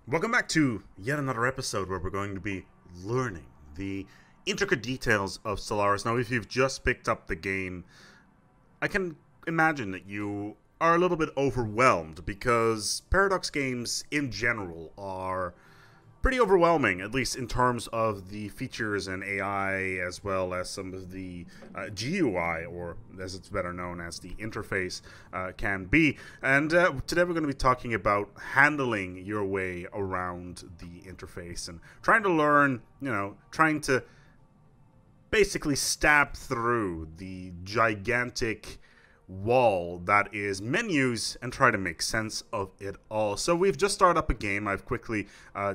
Welcome back to yet another episode where we're going to be learning the intricate details of Stellaris. Now, if you've just picked up the game, I can imagine that you are a little bit overwhelmed because Paradox games in general are pretty overwhelming, at least in terms of the features and AI, as well as some of the GUI, or as it's better known as the interface, can be. And today we're going to be talking about handling your way around the interface and trying to learn, trying to basically stab through the gigantic wall that is menus and try to make sense of it all. So we've just started up a game. I've quickly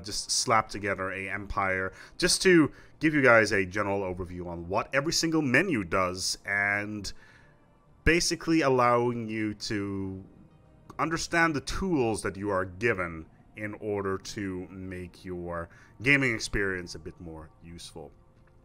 just slapped together a empire just to give you guys a general overview on what every single menu does and basically allowing you to understand the tools that you are given in order to make your gaming experience a bit more useful.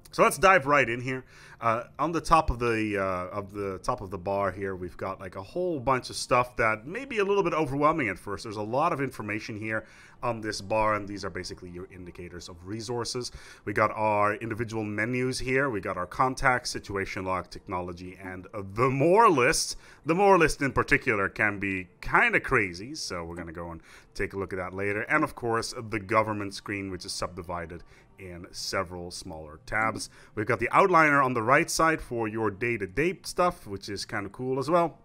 So let's dive right in here. On the top of the bar here, we've got like a whole bunch of stuff that may be a little bit overwhelming at first. There's a lot of information here on this bar, and these are basically your indicators of resources. We got our individual menus here. We got our contacts, situation log, technology, and the more list. The more list in particular can be kind of crazy, so we're going to go and take a look at that later. And of course, the government screen, which is subdivided in several smaller tabs. We've got the outliner on the right side for your day-to-day stuff, which is kind of cool as well.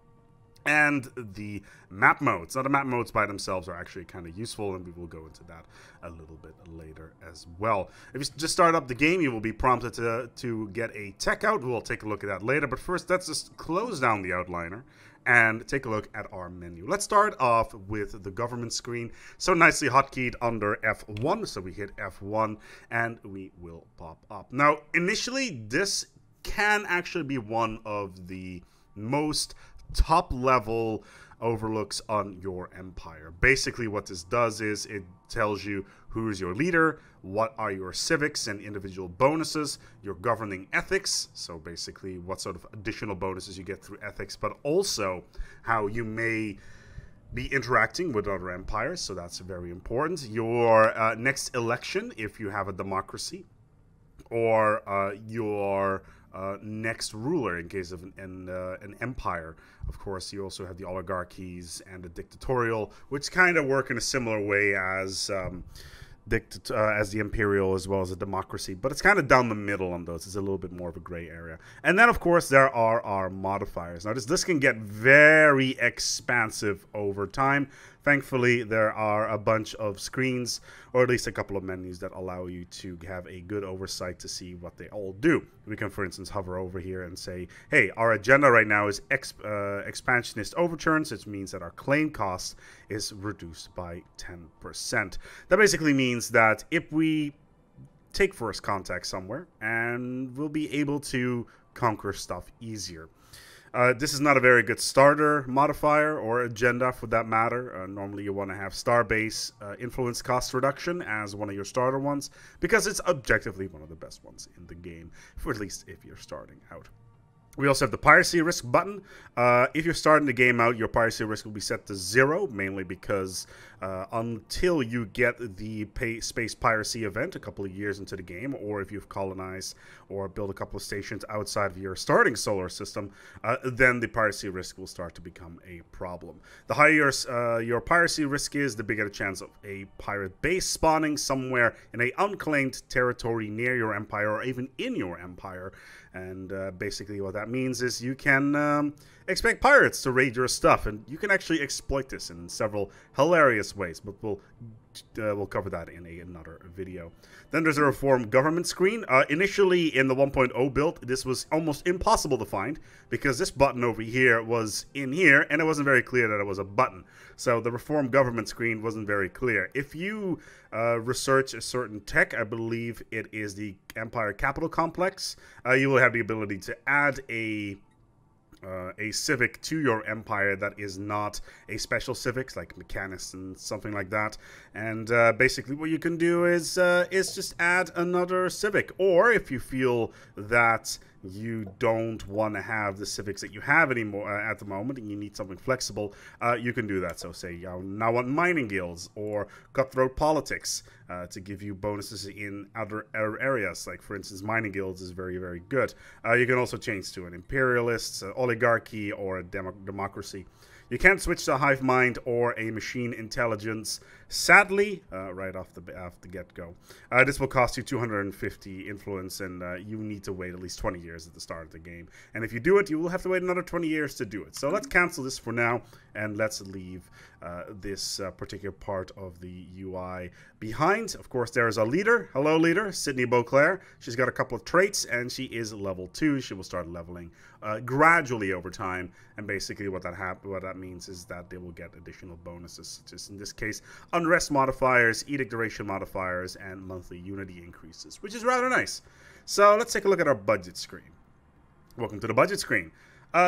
And the map modes. Now, the map modes by themselves are actually kind of useful, and we will go into that a little bit later as well. If you just start up the game, you will be prompted to get a tech out. We'll take a look at that later, but first, let's just close down the outliner and take a look at our menu. Let's start off with the government screen. So nicely hotkeyed under F1. So we hit F1 and we will pop up. Now, initially, this can actually be one of the most top level overlooks on your empire. Basically what this does is it tells you who's your leader, what are your civics and individual bonuses, your governing ethics, so basically what sort of additional bonuses you get through ethics, but also how you may be interacting with other empires, so that's very important. Your next election, if you have a democracy, or your next ruler in case of an empire. Of course, you also have the oligarchies and the dictatorial, which kind of work in a similar way as the imperial as well as the democracy, but it's kind of down the middle on those. It's a little bit more of a gray area. And then, of course, there are our modifiers. Now, this can get very expansive over time. Thankfully, there are a bunch of screens, or at least a couple of menus that allow you to have a good oversight to see what they all do. We can, for instance, hover over here and say, hey, our agenda right now is expansionist overturns, which means that our claim cost is reduced by 10%. That basically means that if we take first contact somewhere, and we'll be able to conquer stuff easier. This is not a very good starter modifier or agenda for that matter. Normally you want to have Starbase influence cost reduction as one of your starter ones because it's objectively one of the best ones in the game, for at least if you're starting out. We also have the piracy risk button. If you're starting the game out, your piracy risk will be set to 0, mainly because until you get the space piracy event a couple of years into the game, or if you've colonized or built a couple of stations outside of your starting solar system, then the piracy risk will start to become a problem. The higher your piracy risk is, the bigger the chance of a pirate base spawning somewhere in an unclaimed territory near your empire or even in your empire. And basically what that means is you can expect pirates to raid your stuff, and you can actually exploit this in several hilarious ways, but we'll cover that in another video. Then there's a reform government screen. Initially in the 1.0 build, this was almost impossible to find because this button over here was in here, and it wasn't very clear that it was a button. So the reform government screen wasn't very clear. If you research a certain tech, I believe it is the Empire Capital Complex, you will have the ability to add a civic to your empire that is not a special civics like mechanics and something like that. And basically what you can do is just add another civic, or if you feel that you don't want to have the civics that you have anymore at the moment, and you need something flexible, you can do that. So say you now want mining guilds or cutthroat politics to give you bonuses in other areas. Like, for instance, mining guilds is very, very good. You can also change to an imperialist, oligarchy, or a democracy. You can't switch to a hive mind or a machine intelligence, sadly, right off the get-go. This will cost you 250 influence, and you need to wait at least 20 years at the start of the game. And if you do it, you will have to wait another 20 years to do it. So let's cancel this for now, and let's leave this particular part of the UI behind. Of course, there is a leader. Hello, leader, Sydney Beauclair. She's got a couple of traits, and she is level 2. She will start leveling gradually over time, and basically what that means is that they will get additional bonuses, such as in this case, unrest modifiers, edict duration modifiers, and monthly unity increases, which is rather nice. So let's take a look at our budget screen. Welcome to the budget screen.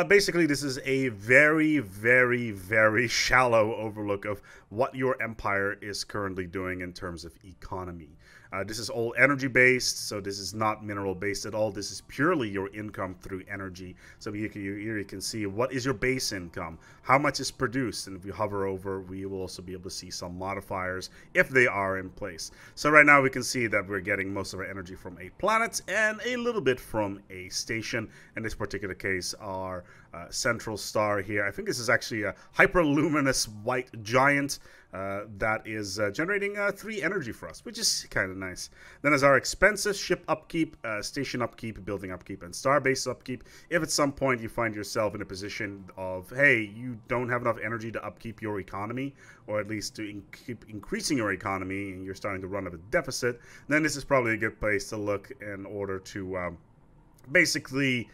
Basically, this is a very, very, very shallow overlook of what your empire is currently doing in terms of economy. This is all energy-based, so this is not mineral-based at all. This is purely your income through energy. So here you can see what is your base income, how much is produced, and if you hover over, we will also be able to see some modifiers if they are in place. So right now we can see that we're getting most of our energy from a planet and a little bit from a station. In this particular case, our central star here, I think this is actually a hyperluminous white giant that is generating 3 energy for us, which is kind of nice. Then as our expenses, ship upkeep, station upkeep, building upkeep, and starbase upkeep. If at some point you find yourself in a position of, hey, you don't have enough energy to upkeep your economy, or at least to keep increasing your economy, and you're starting to run up a deficit, then this is probably a good place to look in order to basically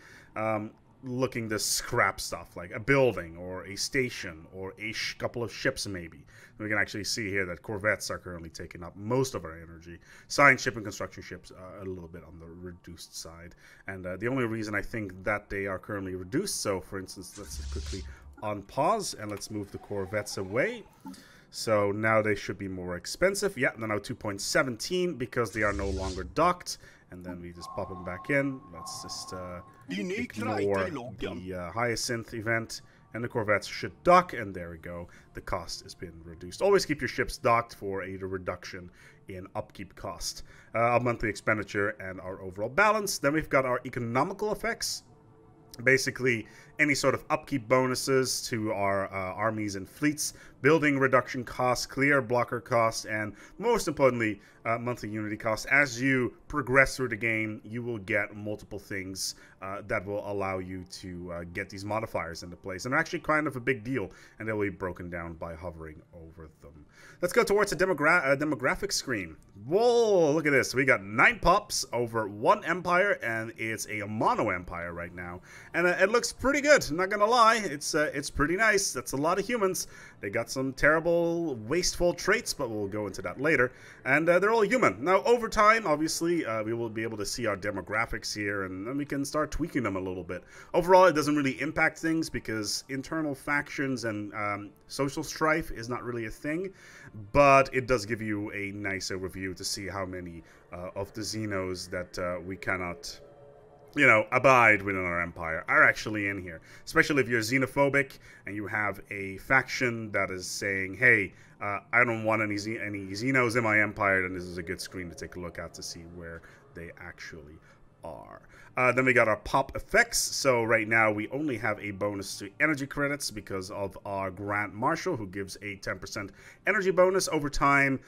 looking to scrap stuff like a building or a station or a couple of ships maybe. We can actually see here that corvettes are currently taking up most of our energy. Science ship and construction ships are a little bit on the reduced side. And the only reason I think that they are currently reduced, so for instance, let's quickly unpause and let's move the corvettes away. So now they should be more expensive. Yeah, they're now 2.17 because they are no longer docked. And then we just pop them back in. Let's just ignore the Hyacinth event. And the corvettes should dock. And there we go. The cost has been reduced. Always keep your ships docked for a reduction in upkeep cost. Our monthly expenditure and our overall balance. Then we've got our economical effects. Basically, any sort of upkeep bonuses to our armies and fleets, building reduction costs, clear blocker costs, and most importantly, monthly unity costs. As you progress through the game, you will get multiple things that will allow you to get these modifiers into place. And they're actually kind of a big deal, and they'll be broken down by hovering over them. Let's go towards the demographic screen. Whoa, look at this. We got 9 pops over 1 empire, and it's a mono empire right now. And it looks pretty good, not gonna lie. It's pretty nice. That's a lot of humans. They got some terrible, wasteful traits, but we'll go into that later. And they're all human. Now, over time, obviously, we will be able to see our demographics here, and then we can start tweaking them a little bit. Overall, it doesn't really impact things because internal factions and social strife is not really a thing, but it does give you a nice overview to see how many of the Xenos that we cannot, you know, abide within our empire are actually in here. Especially if you're xenophobic and you have a faction that is saying, hey, I don't want any Xenos in my empire, then this is a good screen to take a look at to see where they actually are. Then we got our pop effects. So right now we only have a bonus to energy credits because of our Grand Marshal, who gives a 10% energy bonus. Over time,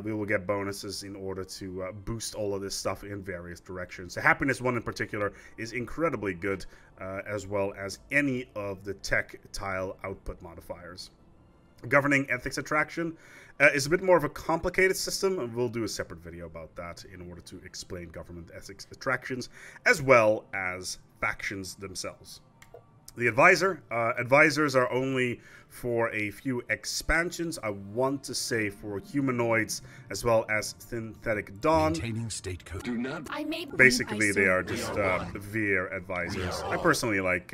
we will get bonuses in order to boost all of this stuff in various directions. The happiness one in particular is incredibly good, as well as any of the tech tile output modifiers. Governing ethics attraction is a bit more of a complicated system, and we'll do a separate video about that in order to explain government ethics attractions as well as factions themselves. The advisor. Advisors are only for a few expansions. I want to say for humanoids as well as synthetic dawn. Maintaining state code. Do not. Basically, they are just Veer advisors. I personally like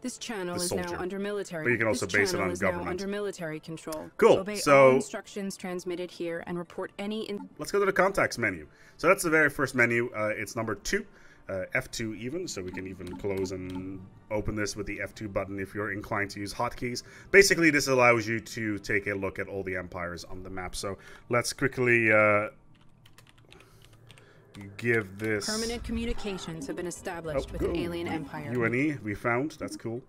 this channel the is soldier. now under military. But you can also this base it channel on is government. Now under military control. Cool. Obey So all instructions transmitted here and report any. Let's go to the contacts menu. So that's the very first menu. It's number 2. F2 even, so we can even close and open this with the F2 button if you're inclined to use hotkeys. Basically, this allows you to take a look at all the empires on the map. So let's quickly give this... Permanent communications have been established with an alien empire. UNE, we found. That's cool.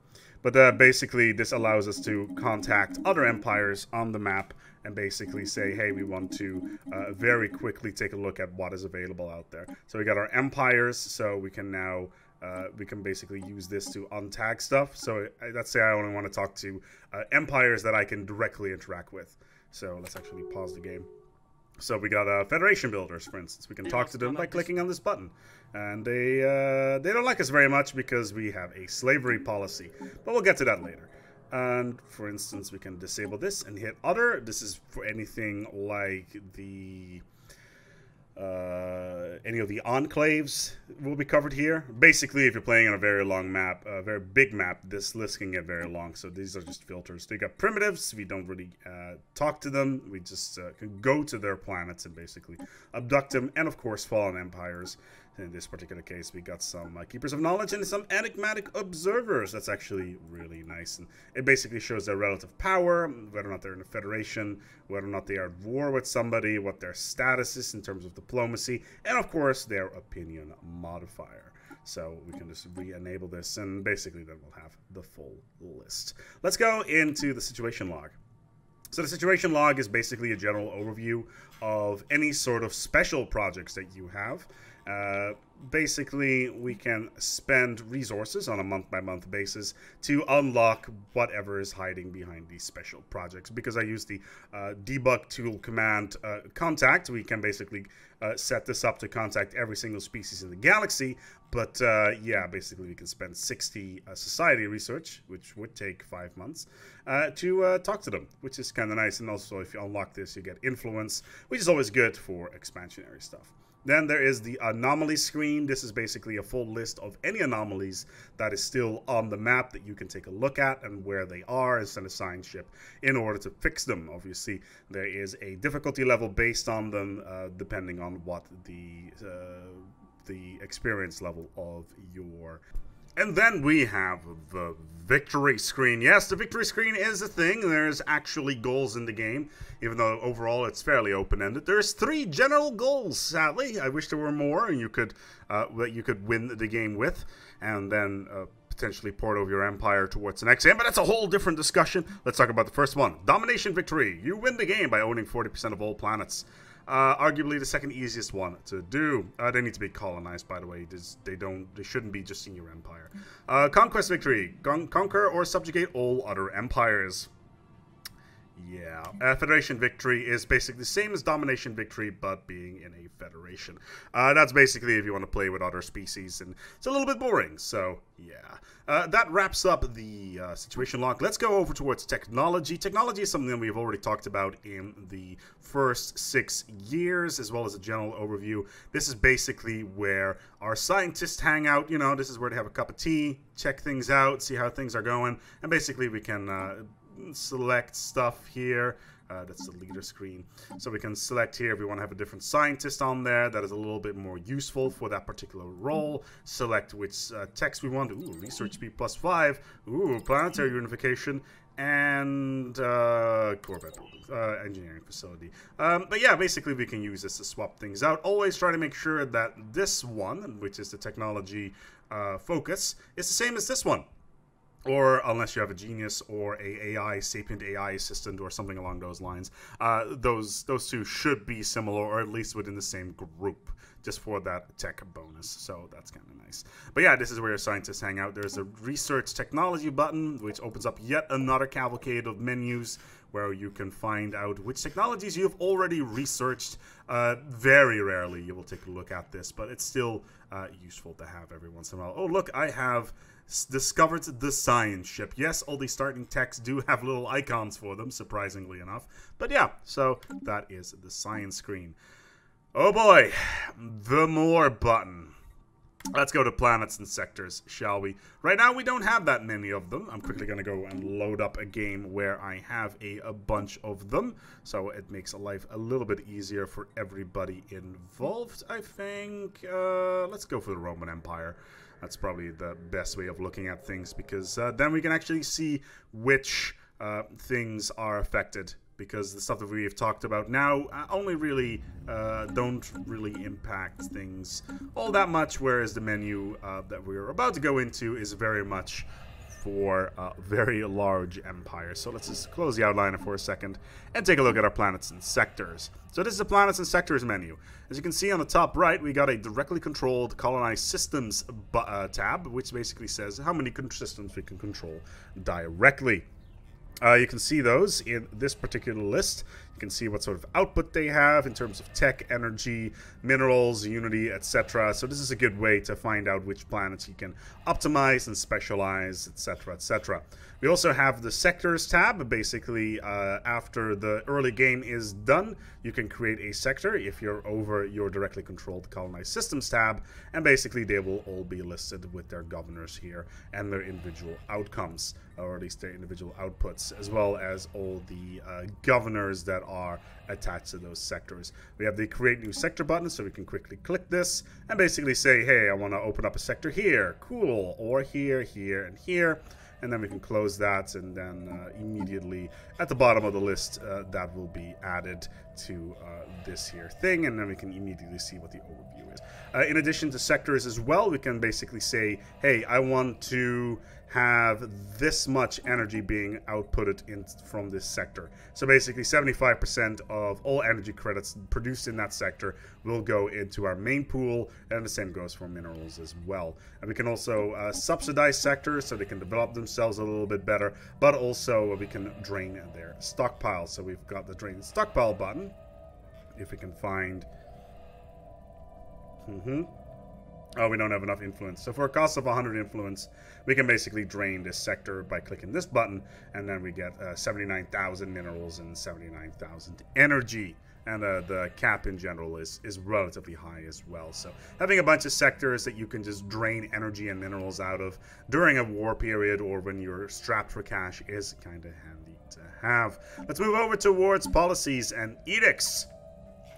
But basically, this allows us to contact other empires on the map and basically say, hey, we want to very quickly take a look at what is available out there. So we got our empires, so we can now, we can basically use this to untag stuff. So let's say I only want to talk to empires that I can directly interact with. So let's actually pause the game. So we got Federation builders, for instance. We can talk to them by clicking on this button. And they don't like us very much because we have a slavery policy. But we'll get to that later. And for instance, we can disable this and hit other. This is for anything like the any of the enclaves will be covered here. Basically, if you're playing on a very long map, a very big map, this list can get very long. So these are just filters. They got primitives. We don't really talk to them. We just can go to their planets and basically abduct them. And of course, fallen empires. In this particular case, we got some Keepers of Knowledge and some Enigmatic Observers. That's actually really nice. And it basically shows their relative power, whether or not they're in a federation, whether or not they are at war with somebody, what their status is in terms of diplomacy, and of course, their opinion modifier. So we can just re-enable this, and basically then we'll have the full list. Let's go into the situation log. So the situation log is basically a general overview of any sort of special projects that you have. Basically, we can spend resources on a month-by-month basis to unlock whatever is hiding behind these special projects. Because I use the debug tool command contact, we can basically set this up to contact every single species in the galaxy. But yeah, basically we can spend 60 society research, which would take 5 months, to talk to them, which is kind of nice. And also, if you unlock this, you get influence, which is always good for expansionary stuff. Then there is the anomaly screen. This is basically a full list of any anomalies that is still on the map that you can take a look at and where they are and send a sign ship in order to fix them. Obviously, there is a difficulty level based on them, depending on what the experience level of your... And then we have the victory screen. Yes, the victory screen is a thing. There's actually goals in the game, even though overall it's fairly open-ended. There's 3 general goals, sadly. I wish there were more and you could that you could win the game with, and then potentially port over your empire towards the next game. But that's a whole different discussion. Let's talk about the first one. Domination victory. You win the game by owning 40% of all planets. Arguably the second easiest one to do. They need to be colonized, by the way. They shouldn't be just in your empire. Conquest victory. Conquer or subjugate all other empires. Yeah. Federation victory is basically the same as domination victory, but being in a federation. That's basically if you want to play with other species, and it's a little bit boring, so yeah. That wraps up the situation log. Let's go over towards technology. Technology is something that we've already talked about in the first 6 years, as well as a general overview. This is basically where our scientists hang out. You know, this is where they have a cup of tea, check things out, see how things are going, and basically we can select stuff here. That's the leader screen. So we can select here if we want to have a different scientist on there that is a little bit more useful for that particular role. Select which text we want. Ooh, research speed +5. Ooh, planetary unification. And Corvette engineering facility. But yeah, basically we can use this to swap things out. Always try to make sure that this one, which is the technology focus, is the same as this one. Or unless you have a genius or a sapient AI assistant or something along those lines, those two should be similar, or at least within the same group, just for that tech bonus. So that's kind of nice. But yeah, this is where your scientists hang out. There's a research technology button, which opens up yet another cavalcade of menus where you can find out which technologies you've already researched. Very rarely you will take a look at this, but it's still useful to have every once in a while. Oh, look, I have discovered the science ship. Yes, all these starting texts do have little icons for them, surprisingly enough. But yeah, so that is the science screen. Oh boy, the more button. Let's go to planets and sectors, shall we? Right now, we don't have that many of them. I'm quickly going to go and load up a game where I have a bunch of them. So it makes life a little bit easier for everybody involved, I think. Let's go for the Roman Empire. That's probably the best way of looking at things, because then we can actually see which things are affected. Because the stuff that we have talked about now only really don't really impact things all that much, whereas the menu that we're about to go into is very much for very large empires. So let's just close the outliner for a second and take a look at our planets and sectors. So this is the planets and sectors menu. As you can see on the top right, we got a directly controlled colonized systems tab, which basically says how many systems we can control directly. You can see those in this particular list. You can see what sort of output they have in terms of tech, energy, minerals, unity, etc. So this is a good way to find out which planets you can optimize and specialize, etc., etc. We also have the sectors tab. Basically, after the early game is done, you can create a sector if you're over your directly controlled colonized systems tab, and basically they will all be listed with their governors here and their individual outcomes, or at least their individual outputs, as well as all the governors that are attached to those sectors. We have the create new sector button, so we can quickly click this and basically say, hey, I want to open up a sector here, cool, or here, here, and here. And then we can close that, and then immediately at the bottom of the list that will be added to this here thing, and then we can immediately see what the overview is. In addition to sectors as well, we can basically say, hey, I want to have this much energy being outputted from this sector. So basically 75% of all energy credits produced in that sector will go into our main pool, and the same goes for minerals as well. And we can also subsidize sectors so they can develop themselves a little bit better, but also we can drain their stockpile. So we've got the drain stockpile button, if we can find... Oh, we don't have enough influence. So for a cost of 100 influence, we can basically drain this sector by clicking this button, and then we get 79,000 minerals and 79,000 energy. And the cap in general is relatively high as well. So having a bunch of sectors that you can just drain energy and minerals out of during a war period or when you're strapped for cash is kind of handy to have. Let's move over towards policies and edicts.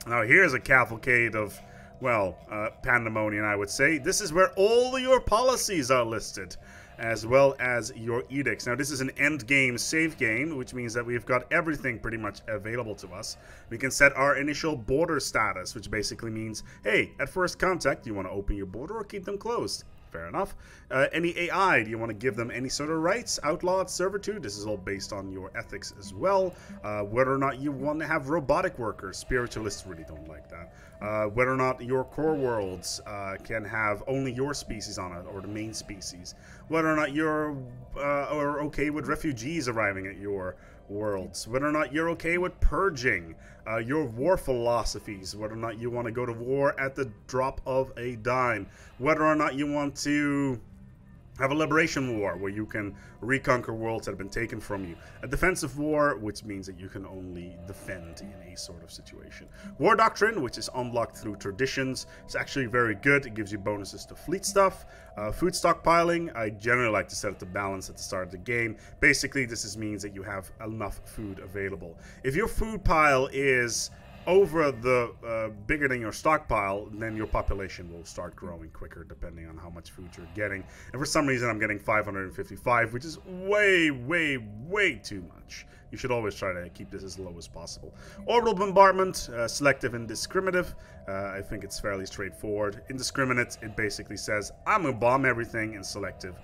Now here's a cavalcade of... well, pandemonium, I would say. This is where all your policies are listed, as well as your edicts. Now, this is an end game save game, which means that we've got everything pretty much available to us. We can set our initial border status, which basically means, hey, at first contact, do you want to open your border or keep them closed? Fair enough. Any AI, do you want to give them any sort of rights? Outlawed servitude, this is all based on your ethics as well. Whether or not you want to have robotic workers, spiritualists really don't like that. Whether or not your core worlds can have only your species on it, or the main species. Whether or not you're are okay with refugees arriving at your worlds. Whether or not you're okay with purging. Your war philosophies. Whether or not you want to go to war at the drop of a dime. Whether or not you want to have a liberation war where you can reconquer worlds that have been taken from you. A defensive war, which means that you can only defend in a sort of situation. War doctrine, which is unlocked through traditions. It's actually very good. It gives you bonuses to fleet stuff. Food stockpiling, I generally like to set it to balance at the start of the game. Basically, this means that you have enough food available. If your food pile is over the bigger than your stockpile, then your population will start growing quicker depending on how much food you're getting. And for some reason I'm getting 555, which is way, way, way too much. You should always try to keep this as low as possible. Orbital bombardment, selective and discriminative. I think it's fairly straightforward. Indiscriminate, it basically says, I'm gonna bomb everything, and selective,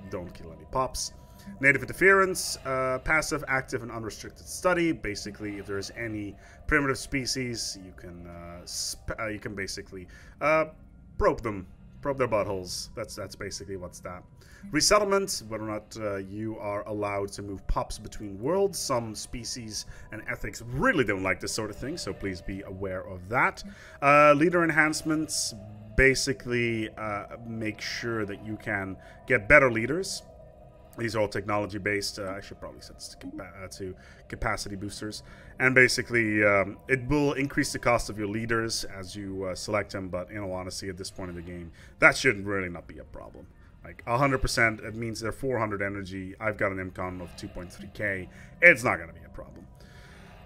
don't kill any pops. Native interference, passive, active, and unrestricted study. Basically, if there's any primitive species, you can basically probe them, probe their buttholes. That's basically what's that. Resettlement, whether or not you are allowed to move pups between worlds. Some species and ethics really don't like this sort of thing, so please be aware of that. Leader enhancements, basically make sure that you can get better leaders. These are all technology-based. I should probably set this to capacity boosters. And basically, it will increase the cost of your leaders as you select them, but in all honesty, at this point in the game, that should really not be a problem. Like, 100%, it means they're 400 energy. I've got an MCON of 2.3k. It's not going to be a problem.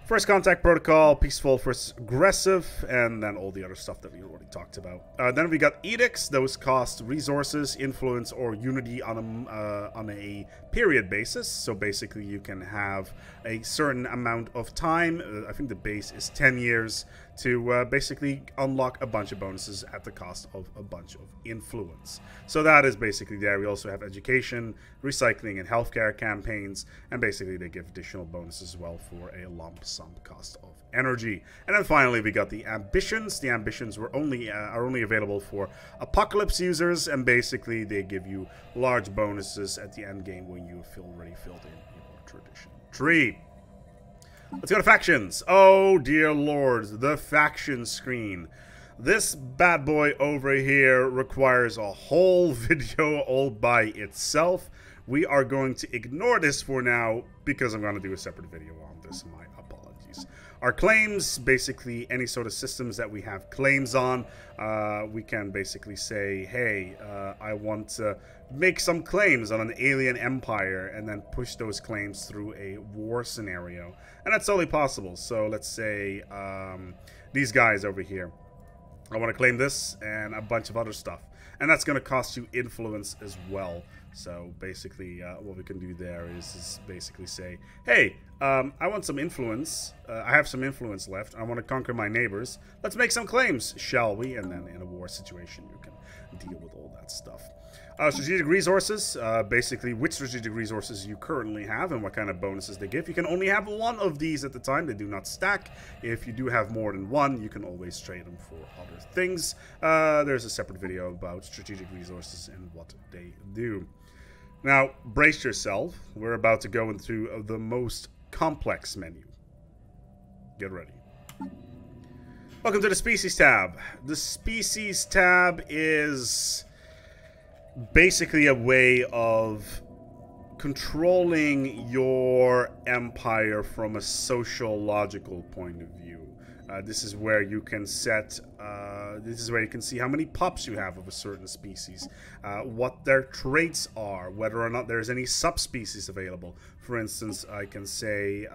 First contact protocol, peaceful versus aggressive, and then all the other stuff that we already talked about. Then we got edicts. Those cost resources, influence, or unity on a period basis. So basically, you can have a certain amount of time. I think the base is 10 years to basically unlock a bunch of bonuses at the cost of a bunch of influence. So that is basically there. We also have education, recycling, and healthcare campaigns, and basically they give additional bonuses as well for a lump sum cost of energy. And then finally we got the ambitions. The ambitions are only available for apocalypse users, and basically they give you large bonuses at the end game when you have already filled in your tradition tree. Let's go to factions. Oh dear lord, the faction screen. This bad boy over here requires a whole video all by itself. We are going to ignore this for now because I'm going to do a separate video on this. My apologies. Our claims, basically any sort of systems that we have claims on, we can basically say, hey, I want to make some claims on an alien empire and then push those claims through a war scenario. And that's totally possible. So let's say these guys over here. I want to claim this and a bunch of other stuff. And that's going to cost you influence as well. So basically what we can do there is basically say, hey, I want some influence. I have some influence left. I want to conquer my neighbors. Let's make some claims, shall we? And then in a war situation, you can deal with all that stuff. Strategic resources, basically which strategic resources you currently have and what kind of bonuses they give. You can only have one of these at the time. They do not stack. If you do have more than one, you can always trade them for other things. There's a separate video about strategic resources and what they do. Now, brace yourself. We're about to go into the most complex menu. Get ready. Welcome to the Species tab. The Species tab is basically a way of controlling your empire from a sociological point of view. This is where you can set, this is where you can see how many pups you have of a certain species, what their traits are, whether or not there's any subspecies available. For instance, I can say,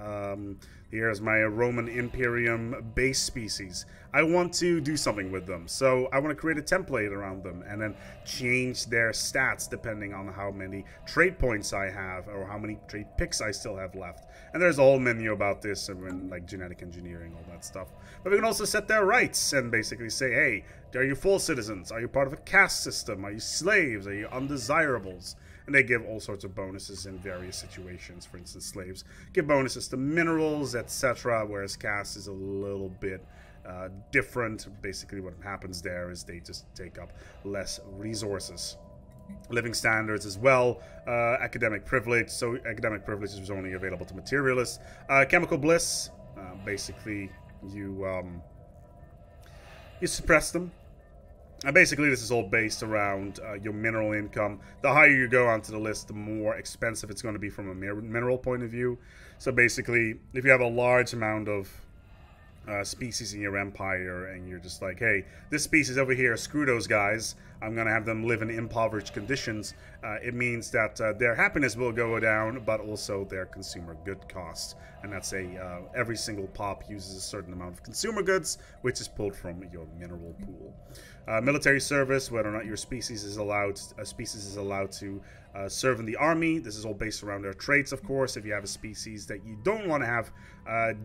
here's my Roman Imperium base species. I want to do something with them, so I want to create a template around them and then change their stats depending on how many trait points I have or how many trait picks I still have left. And there's a whole menu about this and like genetic engineering, all that stuff. But we can also set their rights and basically say, hey, are you full citizens? Are you part of a caste system? Are you slaves? Are you undesirables? And they give all sorts of bonuses in various situations. For instance, slaves give bonuses to minerals, etc., whereas caste is a little bit different. Basically what happens there is they just take up less resources. Living standards as well, academic privilege, so academic privilege is only available to materialists. Chemical bliss, basically you suppress them. Basically this is all based around your mineral income. The higher you go onto the list, the more expensive it's going to be from a mineral point of view. So basically, if you have a large amount of species in your empire and you're just like, hey, this species over here, screw those guys, I'm gonna have them live in impoverished conditions, it means that their happiness will go down, but also their consumer good costs. And that's every single pop uses a certain amount of consumer goods, which is pulled from your mineral pool. Military service, whether or not your species is allowed to serve in the army. This is all based around their traits, of course. If you have a species that you don't want to have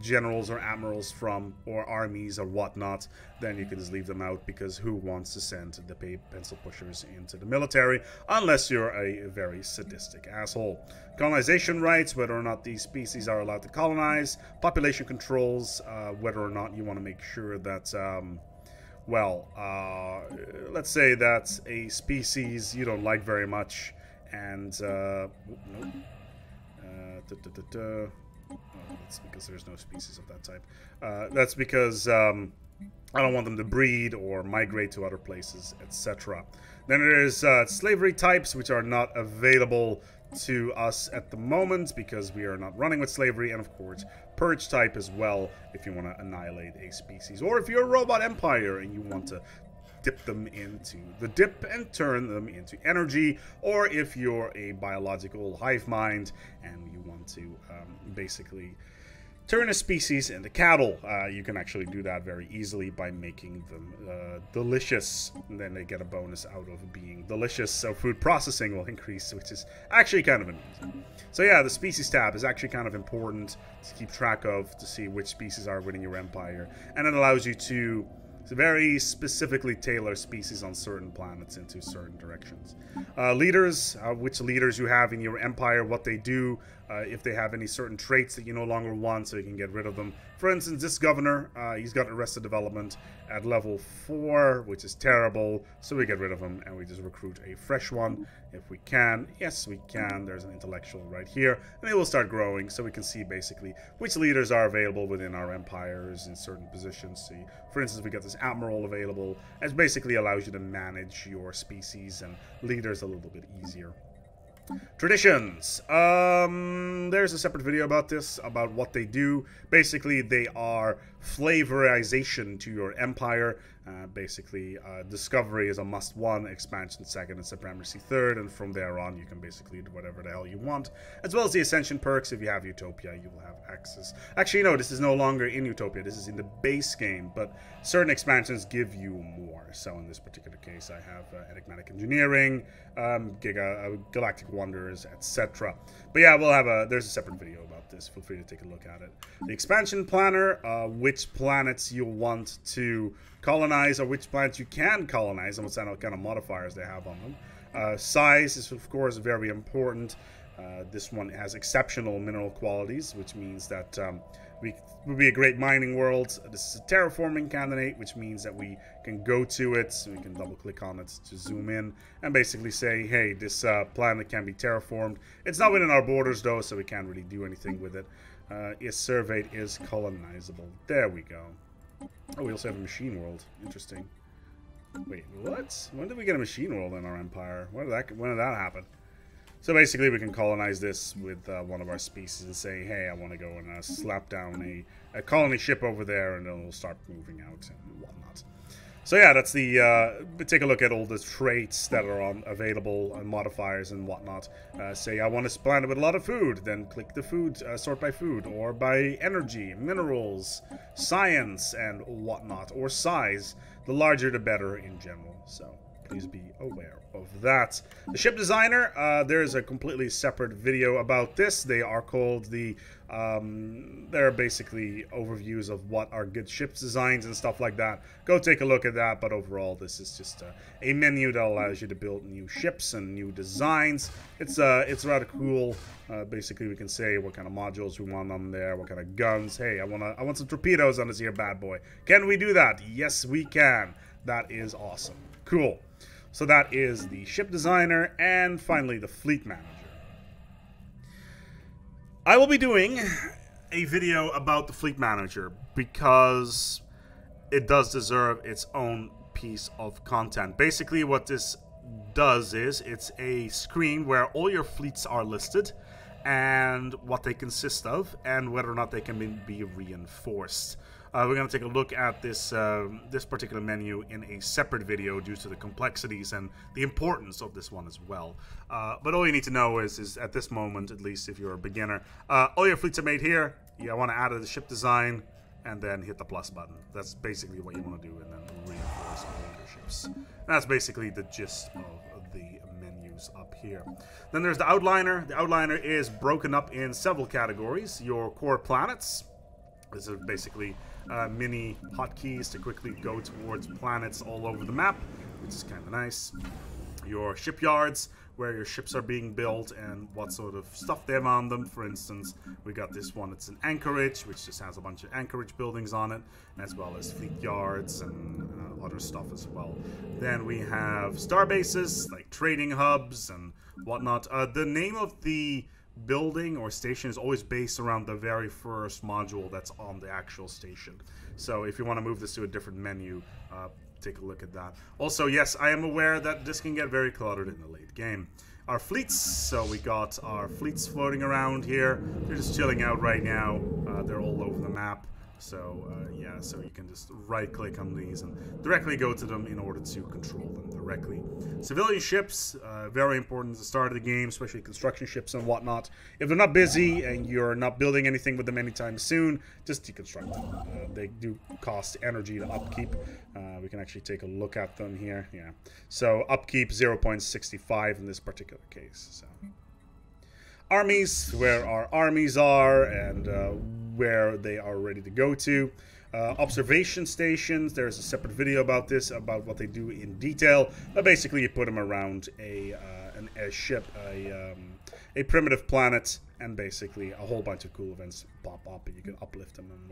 generals or admirals from, or armies or whatnot, then you can just leave them out, because who wants to send the pencil pushers into the military unless you're a very sadistic asshole. Colonization rights, whether or not these species are allowed to colonize. Population controls, whether or not you want to make sure that let's say that's a species you don't like very much, and oh, that's because there's no species of that type. That's because I don't want them to breed or migrate to other places, etc. Then there's slavery types, which are not available to us at the moment because we are not running with slavery, and of course purge type as well if you want to annihilate a species, or if you're a robot empire and you want to dip them into the dip and turn them into energy, or if you're a biological hive mind and you want to basically turn a species into cattle. You can actually do that very easily by making them delicious, and then they get a bonus out of being delicious, so food processing will increase, which is actually kind of amazing. So yeah, the species tab is actually kind of important to keep track of, to see which species are winning your empire, and it allows you to very specifically tailor species on certain planets into certain directions. Leaders, which leaders you have in your empire, what they do, if they have any certain traits that you no longer want, so you can get rid of them. For instance, this governor, he's got Arrested Development at level 4, which is terrible, so we get rid of him and we just recruit a fresh one if we can. Yes, we can. There's an intellectual right here, and it will start growing, so we can see basically which leaders are available within our empires in certain positions. See, for instance, we got this admiral available, and basically allows you to manage your species and leaders a little bit easier. Traditions. There's a separate video about this, about what they do. Basically, they are flavorization to your empire. Basically, discovery is a must-one, expansion second, and supremacy third, and from there on you can basically do whatever the hell you want. As well as the ascension perks. If you have Utopia, you will have access. Actually, no, this is no longer in Utopia. This is in the base game, but certain expansions give you more. So in this particular case, I have enigmatic engineering, galactic wonders, etc. But yeah, we'll have there's a separate video about this. Feel free to take a look at it. The expansion planner, which planets you'll want to colonize, or which planets you can colonize, and what kind of modifiers they have on them. Size is of course very important. This one has exceptional mineral qualities, which means that we would be a great mining world. This is a terraforming candidate, which means that we can go to it, so we can double click on it to zoom in and basically say, hey, this planet can be terraformed. It's not within our borders though, so we can't really do anything with it. Is surveyed, is colonizable. There we go. Oh, we also have a machine world. Interesting. Wait, what? When did we get a machine world in our empire? When did that happen? So basically, we can colonize this with one of our species and say, hey, I want to go and slap down a colony ship over there, and then we'll start moving out and whatnot. So yeah, that's the, take a look at all the traits that are available, and modifiers and whatnot. Say I want to planet with a lot of food, then click the food, sort by food, or by energy, minerals, science, and whatnot, or size. The larger the better in general, so please be aware of that. The ship designer, there's a completely separate video about this. They are called the, they're basically overviews of what are good ships designs and stuff like that. Go take a look at that, but overall this is just a menu that allows you to build new ships and new designs. It's rather cool. Basically we can say what kind of modules we want on there, what kind of guns. Hey, I want some torpedoes on this here bad boy. Can we do that? Yes, we can. That is awesome. Cool. So that is the ship designer, and finally the fleet manager. I will be doing a video about the fleet manager because it does deserve its own piece of content. Basically what this does is it's a screen where all your fleets are listed and what they consist of and whether or not they can be reinforced. We're going to take a look at this this particular menu in a separate video due to the complexities and the importance of this one as well. But all you need to know is at this moment, at least if you're a beginner, all your fleets are made here. You want to add the ship design and then hit the plus button. That's basically what you want to do, and then reinforce all your ships. And that's basically the gist of the menus up here. Then there's the outliner. The outliner is broken up in several categories. Your core planets. These are basically mini hotkeys to quickly go towards planets all over the map, which is kind of nice. Your shipyards, where your ships are being built and what sort of stuff they have on them. For instance, we got this one, it's an anchorage, which just has a bunch of anchorage buildings on it, as well as fleet yards and other stuff as well. Then we have star bases, like trading hubs and whatnot. The name of the building or station is always based around the very first module that's on the actual station. So if you want to move this to a different menu, take a look at that. Also, yes, I am aware that this can get very cluttered in the late game. our fleets. So we got our fleets floating around here. They're just chilling out right now. They're all over the map. So yeah, so you can just right click on these and directly go to them in order to control them directly. Civilian ships, very important at the start of the game, especially construction ships and whatnot. If they're not busy and you're not building anything with them anytime soon, just deconstruct them. They do cost energy to upkeep. We can actually take a look at them here. Yeah, so upkeep 0.65 in this particular case. So armies, where our armies are and where they are ready to go to. Observation stations, there's a separate video about this, about what they do in detail. But basically you put them around a ship, a primitive planet, and basically a whole bunch of cool events pop up, and you can uplift them and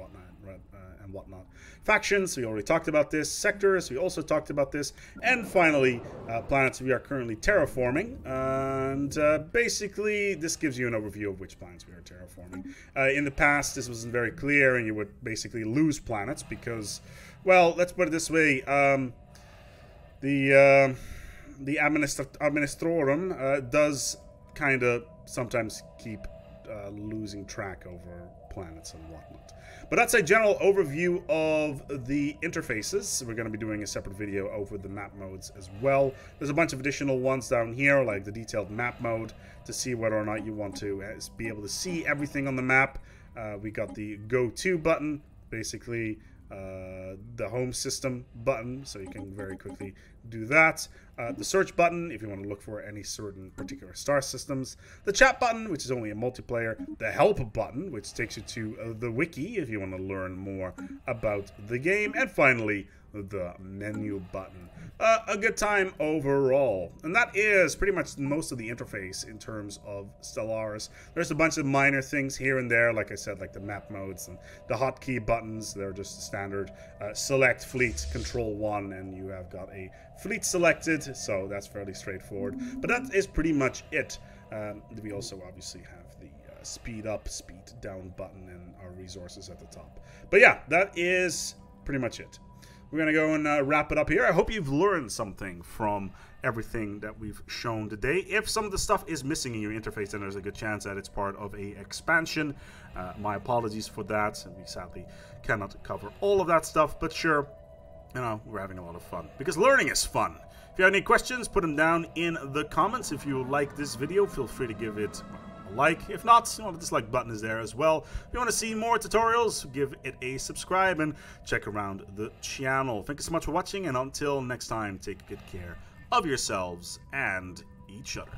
whatnot. Factions, we already talked about this. Sectors, we also talked about this. And finally, planets we are currently terraforming. And basically, this gives you an overview of which planets we are terraforming. In the past, this wasn't very clear, and you would basically lose planets because, well, let's put it this way. The Administrorum does kind of sometimes keep losing track over planets and whatnot. But that's a general overview of the interfaces. We're going to be doing a separate video over the map modes as well. There's a bunch of additional ones down here, like the detailed map mode, to see whether or not you want to be able to see everything on the map. We got the Go To button, basically the home system button, so you can very quickly do that. The search button, if you want to look for any certain particular star systems. The chat button, which is only a multiplayer. The help button, which takes you to the wiki if you want to learn more about the game. And finally, the menu button. A good time overall. And that is pretty much most of the interface in terms of Stellaris. There's a bunch of minor things here and there, like I said, like the map modes and the hotkey buttons. They're just standard. Select fleet, control 1, and you have got a fleet selected, so that's fairly straightforward. But that is pretty much it. We also obviously have the speed up, speed down button and our resources at the top. But yeah, that is pretty much it. We're going to go and wrap it up here. I hope you've learned something from everything that we've shown today. If some of the stuff is missing in your interface, then there's a good chance that it's part of a expansion. My apologies for that. We sadly cannot cover all of that stuff, but sure, you know, we're having a lot of fun because learning is fun. If you have any questions, put them down in the comments. If you like this video, feel free to give it a like. If not, you know, the dislike button is there as well. If you want to see more tutorials, give it a subscribe and check around the channel. Thank you so much for watching, and until next time, take good care of yourselves and each other.